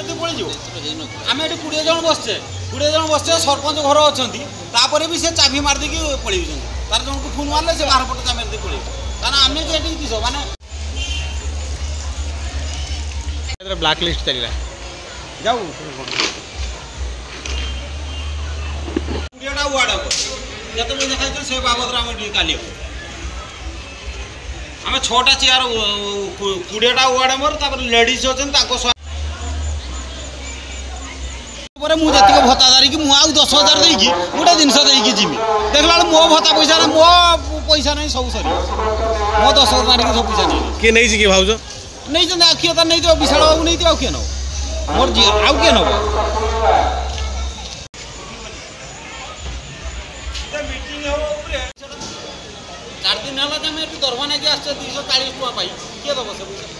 आम ये 20 जन बसचे 20 जन बसचे सरपंच घर अच्छा भी से चाबी मारदे पड़े तार जन को फोन मारे से बाहर पटे चाबी मारदे पड़े कारण आम किस माने ब्लैक लिस्ट चलिए जाऊ 20टा वार्ड जिते देखा से बाबद आम काली आम 6टा चेयर 20टा वार्ड मोर लेडीज अच्छा मुझे भत्ता दारिकी मुझे 10,000 देकी गोटे जिनस देकी जीवी देखला मो भत्ता पैसा ना मो पैसा नहीं सब सरी मो 10,000 दारिकी सब पैसा नहीं किए नहीं कि भाज नहीं आखिए तो नहीं विशाल बाबू नहीं आउ किए नब मोर आउ किए नब 4 दिन है दरमा नहीं आस 240 टका पाई किए दब से पैसा